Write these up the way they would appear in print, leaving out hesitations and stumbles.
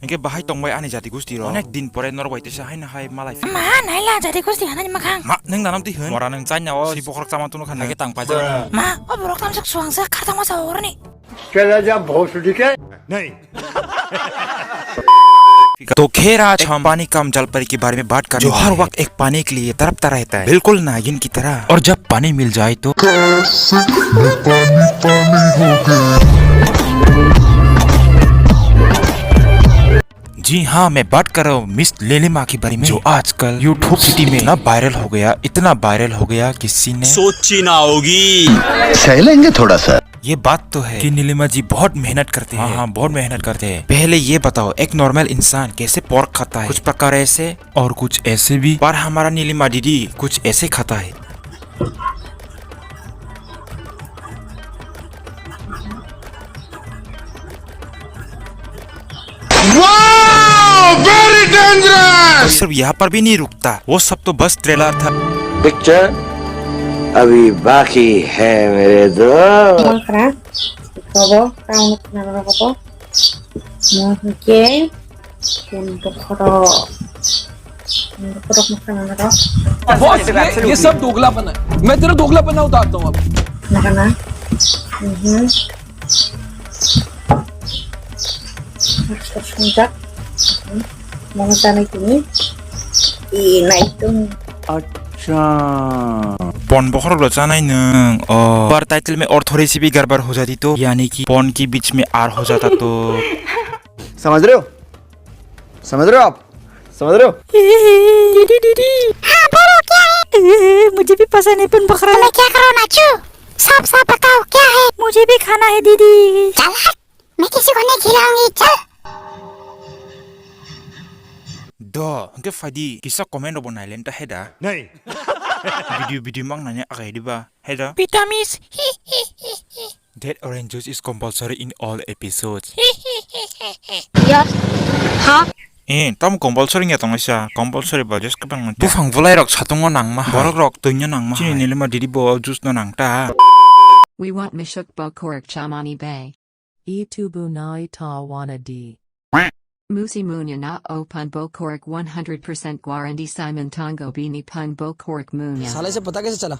이게 바하이 똥바이 안에 자디 구스티로 어넥 딘 버레 너로 이때시 하이나 하이 말라이 마 나일라 자디 구스티 하나님 마강 마능 나남띠 흔 뭐라는 짠냐워 시보크락 짜만뚜노 칸나게 땅 빠져 마 어브럭 탐색 수왕사 카타마사 오르니 नहीं तो खेर आज हम पानी कम जल परी के बारे में बात करें जो हर वक्त एक पानी के लिए तड़पता रहता है बिल्कुल नागिन की तरह और जब पानी मिल जाए तो जी हाँ मैं बात कर रहा हूँ मिस लेलिमा के बारे में जो आजकल यूट्यूब सिटी में इतना वायरल हो गया किसी ने सोची ना होगी सह लेंगे थोड़ा सा। ये बात तो है कि नीलिमा जी बहुत मेहनत करते हैं। हाँ बहुत मेहनत करते हैं। पहले ये बताओ एक नॉर्मल इंसान कैसे पोर्क खाता है? कुछ प्रकार ऐसे और कुछ ऐसे भी, पर हमारा नीलिमा दीदी कुछ ऐसे खाता है। Very dangerous. सिर्फ यहाँ पर भी नहीं रुकता, वो सब तो बस ट्रेलर था। पिक्चर अभी बाकी है मेरे दोस्त। ये सब दोगलापन है। मैं तेरा दोगलापन उतारता हूँ अब। पॉन बखर रचाना ही न पर टाइटल में और थोड़ी सी भी गड़बड़ हो जाती तो यानी कि पॉन के बीच में आर हो जाता तो समझ रहे हो? समझ रहे हो आप? समझ रहे हो? दीदी हाँ बोलो क्या है? मुझे भी पसंद है पन बकरा। मैं क्या करूँ नाचू? साफ साफ बताओ क्या है? मुझे भी खाना है दीदी। चल मैं किसी को नहीं खिलाऊंगी चल। दो उनके फायदी किसा कमेंट बनाए लेंटा है दा नहीं वीडियो मांगना आगे दिबा है दा vitamins That orange juice is compulsory in all episodes. हाँ tam compulsory nga tong siya compulsory ba just kapang bufang vulay rok satungo nang ma borok rok tunya nang ma chini nilima didi bo juice no nang ta We want Mishuk Bokorik Chamani Bay. Itubu Nai Ta Wana D. Musi Munya na o pun Bokorik 100% Guarandi Simon Tongo Bini pun Bokorik Munya. साले से पता कैसे चला?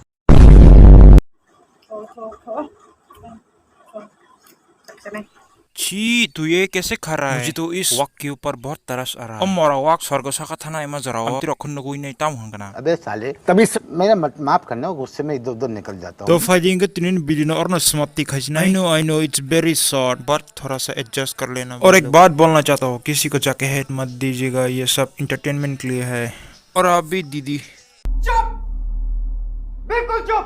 छी तू ये कैसे खा रहा है मुझे तो इस वक के ऊपर बहुत तरस आ रहा है मोरा वक स्वर्ग साका थाना एमा जरा हम तेरा खुन्न कोई नहीं ताम हंगना अबे साले तभी मेरा माफ करना गुस्से में इधर उधर निकल जाता तो हूँ। फाइटिंग तीन बिलियन और न समाप्ति खजना I know it's very short but थोड़ा सा एडजस्ट कर लेना और एक बात बोलना चाहता हूँ किसी को जाके हेट मत दीजिएगा ये सब इंटरटेनमेंट के लिए है और आप भी दीदी चुप, बिल्कुल चुप।